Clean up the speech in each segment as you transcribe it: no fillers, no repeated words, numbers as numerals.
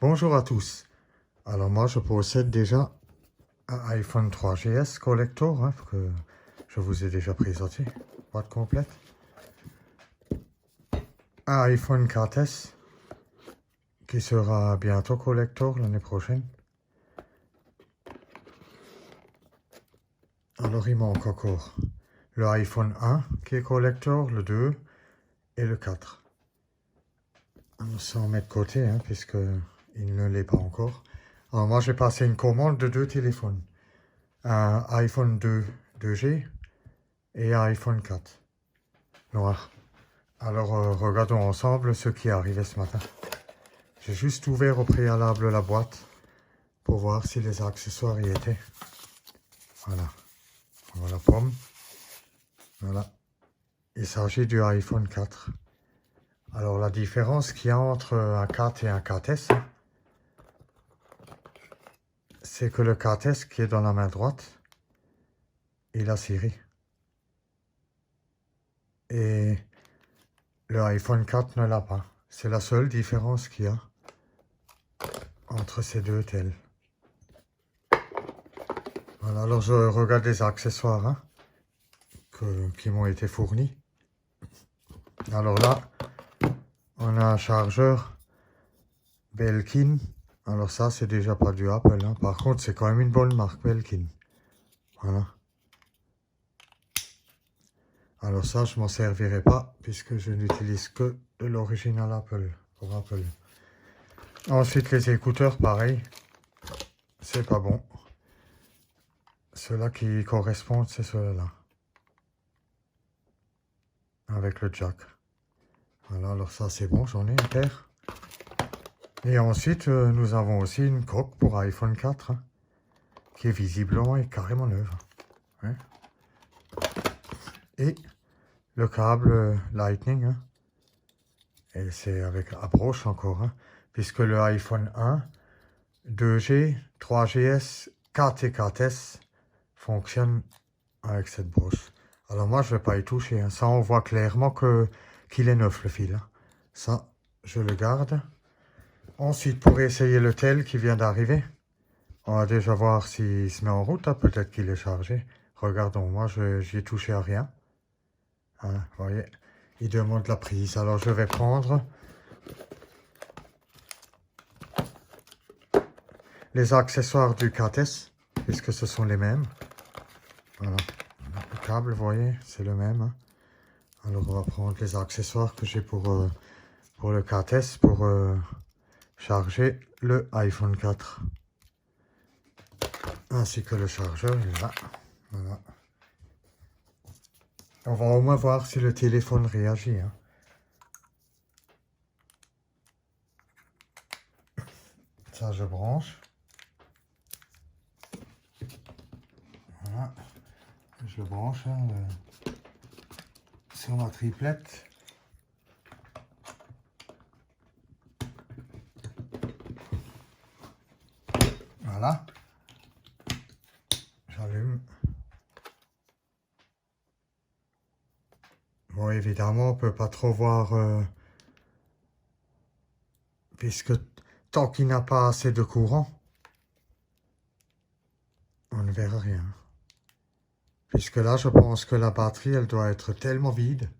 Bonjour à tous. Alors moi je possède déjà un iPhone 3GS Collector que je vous ai déjà présenté, boîte complète. Un iPhone 4S qui sera bientôt Collector l'année prochaine. Alors il manque encore le iPhone 1 qui est Collector, le 2 et le 4. Alors ça on met de côté puisque il ne l'est pas encore. Alors moi j'ai passé une commande de 2 téléphones. Un iPhone 2 2G et un iPhone 4 noir. Alors regardons ensemble ce qui est arrivé ce matin. J'ai juste ouvert au préalable la boîte pour voir si les accessoires y étaient. Voilà. Voilà la pomme. Voilà. Il s'agit du iPhone 4. Alors la différence qu'il y a entre un 4 et un 4S, c'est que le 4S qui est dans la main droite, il a Siri. Et le iPhone 4 ne l'a pas. C'est la seule différence qu'il y a entre ces deux tels. Voilà, alors je regarde les accessoires qui m'ont été fournis. Alors là, on a un chargeur Belkin. Alors ça, c'est déjà pas du Apple. Par contre, c'est quand même une bonne marque, Belkin. Voilà. Alors ça, je m'en servirai pas, puisque je n'utilise que de l'original Apple, pour Apple. Ensuite, les écouteurs, pareil. C'est pas bon. Ceux-là qui correspondent, c'est ceux-là. Avec le jack. Voilà, alors ça, c'est bon, j'en ai une paire. Et ensuite, nous avons aussi une coque pour iPhone 4, qui est visiblement et carrément neuve. Ouais. Et le câble Lightning, et c'est avec approche encore, puisque le iPhone 1, 2G, 3GS, 4 et 4S fonctionnent avec cette broche. Alors moi, je ne vais pas y toucher. Ça, on voit clairement qu'il est neuf, le fil. Ça, je le garde. Ensuite, pour essayer le tel qui vient d'arriver, on va déjà voir s'il se met en route. Peut-être qu'il est chargé. Regardons, moi, j'y ai touché à rien. Vous voyez, il demande la prise. Alors, je vais prendre les accessoires du 4S, puisque ce sont les mêmes. Voilà, le câble, vous voyez, c'est le même. Alors, on va prendre les accessoires que j'ai pour le 4S, pour charger le iPhone 4. Ainsi que le chargeur, il est là. Voilà. On va au moins voir si le téléphone réagit. Ça, je branche. Voilà. Je le branche sur ma triplette. Voilà. J'allume. Bon, évidemment, on peut pas trop voir puisque tant qu'il n'a pas assez de courant, on ne verra rien. Puisque là, je pense que la batterie, elle doit être tellement vide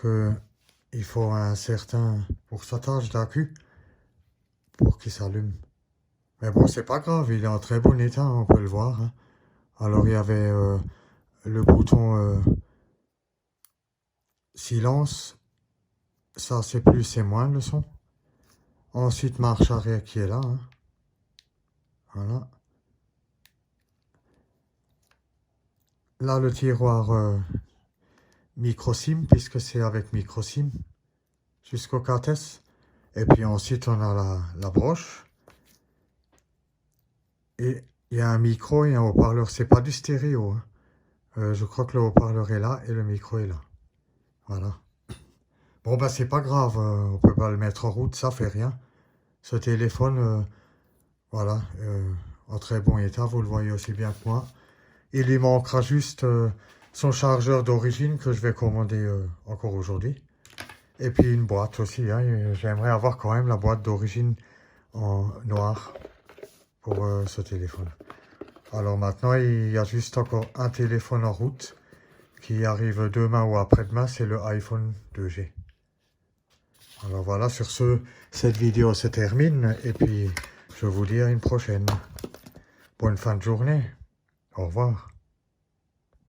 qu'il faut un certain pourcentage d'accu pour qu'il s'allume. Mais bon, c'est pas grave, il est en très bon état, on peut le voir. Alors, il y avait le bouton silence. Ça, c'est plus, c'est moins le son. Ensuite, marche arrière qui est là. Voilà. Là, le tiroir micro SIM, puisque c'est avec micro SIM jusqu'au 4S. Et puis ensuite, on a la broche. Et il y a un micro et un haut-parleur. C'est pas du stéréo. Je crois que le haut-parleur est là et le micro est là. Voilà. Bon, bah, c'est pas grave. On peut pas le mettre en route, ça fait rien. Ce téléphone, voilà, en très bon état, vous le voyez aussi bien que moi. Il lui manquera juste son chargeur d'origine que je vais commander encore aujourd'hui. Et puis une boîte aussi. J'aimerais avoir quand même la boîte d'origine en noir pour ce téléphone. Alors maintenant, il y a juste encore un téléphone en route qui arrive demain ou après-demain, c'est le iPhone 2G. Alors voilà, sur ce, cette vidéo se termine et puis je vous dis à une prochaine. Bonne fin de journée. Au revoir.